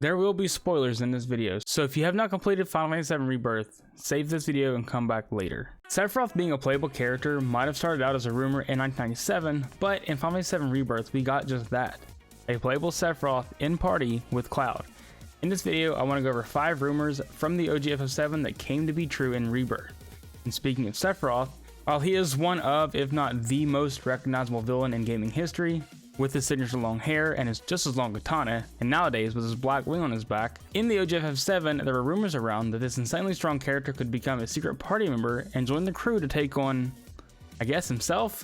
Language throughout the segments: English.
There will be spoilers in this video, so if you have not completed Final Fantasy VII Rebirth, save this video and come back later. Sephiroth being a playable character might have started out as a rumor in 1997, but in Final Fantasy VII Rebirth we got just that, a playable Sephiroth in party with Cloud. In this video I want to go over 5 rumors from the OG FF7 that came to be true in Rebirth. And speaking of Sephiroth, while he is one of, if not the most recognizable villain in gaming history, with his signature long hair and his just as long katana, and nowadays with his black wing on his back, in the OG FF7 there were rumors around that this insanely strong character could become a secret party member and join the crew to take on, I guess, himself?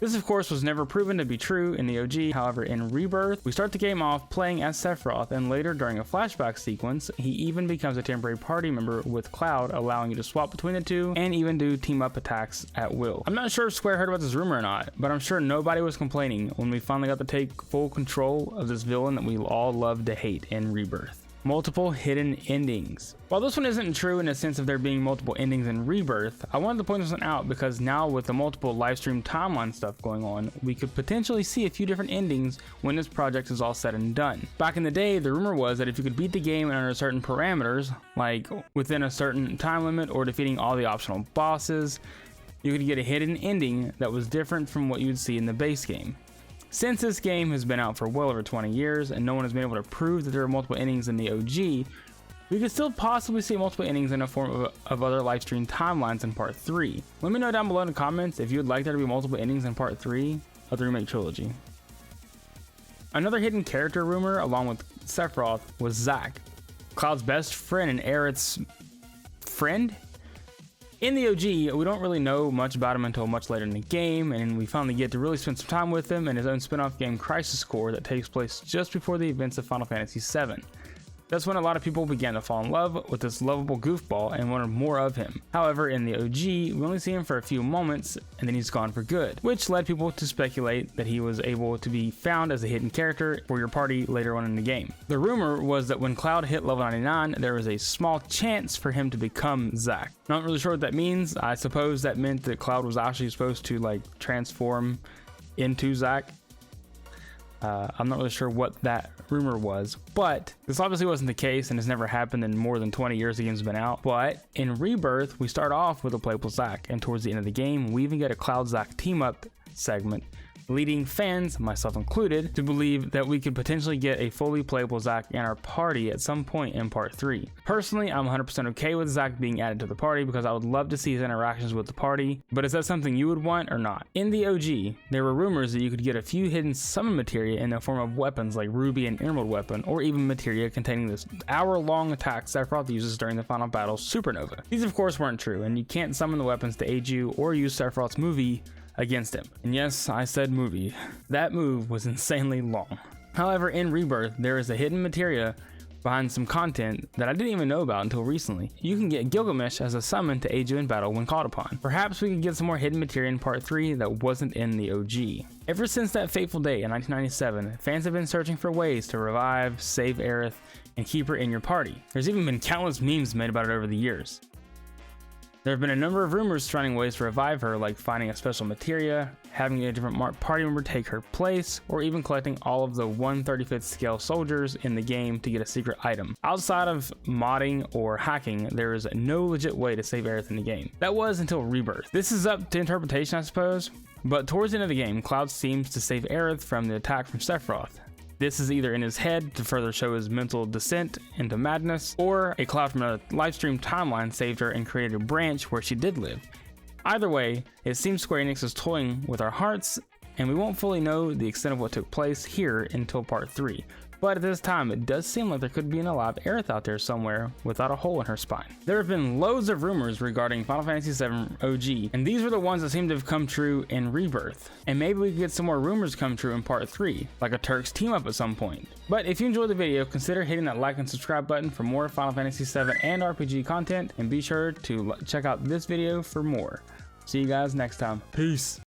This of course was never proven to be true in the OG, however in Rebirth, we start the game off playing as Sephiroth, and later during a flashback sequence, he even becomes a temporary party member with Cloud, allowing you to swap between the two and even do team up attacks at will. I'm not sure if Square heard about this rumor or not, but I'm sure nobody was complaining when we finally got to take full control of this villain that we all love to hate in Rebirth. Multiple hidden endings. While this one isn't true in the sense of there being multiple endings in Rebirth, I wanted to point this one out because now with the multiple livestream timeline stuff going on, we could potentially see a few different endings when this project is all said and done. Back in the day, the rumor was that if you could beat the game under certain parameters, like within a certain time limit or defeating all the optional bosses, you could get a hidden ending that was different from what you would see in the base game. Since this game has been out for well over 20 years and no one has been able to prove that there are multiple endings in the OG, we could still possibly see multiple endings in the form of other livestream timelines in Part 3. Let me know down below in the comments if you would like there to be multiple endings in Part 3 of the remake trilogy. Another hidden character rumor along with Sephiroth was Zack, Cloud's best friend and Aerith's friend? In the OG, we don't really know much about him until much later in the game, and we finally get to really spend some time with him in his own spin-off game Crisis Core that takes place just before the events of Final Fantasy VII. That's when a lot of people began to fall in love with this lovable goofball and wanted more of him. However, in the OG, we only see him for a few moments and then he's gone for good, which led people to speculate that he was able to be found as a hidden character for your party later on in the game. The rumor was that when Cloud hit level 99, there was a small chance for him to become Zack. Not really sure what that means. I suppose that meant that Cloud was actually supposed to transform into Zack. I'm not really sure what that rumor was, but this obviously wasn't the case and has never happened in more than 20 years the game's been out. But in Rebirth, we start off with a playable Zack, and towards the end of the game, we even get a Cloud-Zack team-up segment, leading fans, myself included, to believe that we could potentially get a fully playable Zack in our party at some point in Part 3. Personally, I'm 100% okay with Zack being added to the party because I would love to see his interactions with the party, but is that something you would want or not? In the OG, there were rumors that you could get a few hidden summon materia in the form of weapons like Ruby and Emerald weapon, or even materia containing this hour-long attack Sephiroth uses during the final battle Supernova. These of course weren't true, and you can't summon the weapons to aid you or use Sephiroth's movie against him. And yes, I said movie. That move was insanely long. However, in Rebirth, there is a hidden materia behind some content that I didn't even know about until recently. You can get Gilgamesh as a summon to aid you in battle when called upon. Perhaps we could get some more hidden materia in Part 3 that wasn't in the OG. Ever since that fateful day in 1997, fans have been searching for ways to revive, save Aerith, and keep her in your party. There's even been countless memes made about it over the years. There have been a number of rumors finding ways to revive her, like finding a special materia, having a different party member take her place, or even collecting all of the 1/35th scale soldiers in the game to get a secret item. Outside of modding or hacking, there is no legit way to save Aerith in the game. That was until Rebirth. This is up to interpretation, I suppose, but towards the end of the game, Cloud seems to save Aerith from the attack from Sephiroth. This is either in his head to further show his mental descent into madness, or a Cloud from a livestream timeline saved her and created a branch where she did live. Either way, it seems Square Enix is toying with our hearts, and we won't fully know the extent of what took place here until Part 3. But at this time, it does seem like there could be an alive Aerith out there somewhere without a hole in her spine. There have been loads of rumors regarding Final Fantasy VII OG, and these were the ones that seem to have come true in Rebirth. And maybe we could get some more rumors come true in Part 3, like a Turks team up at some point. But if you enjoyed the video, consider hitting that like and subscribe button for more Final Fantasy VII and RPG content, and be sure to check out this video for more. See you guys next time. Peace.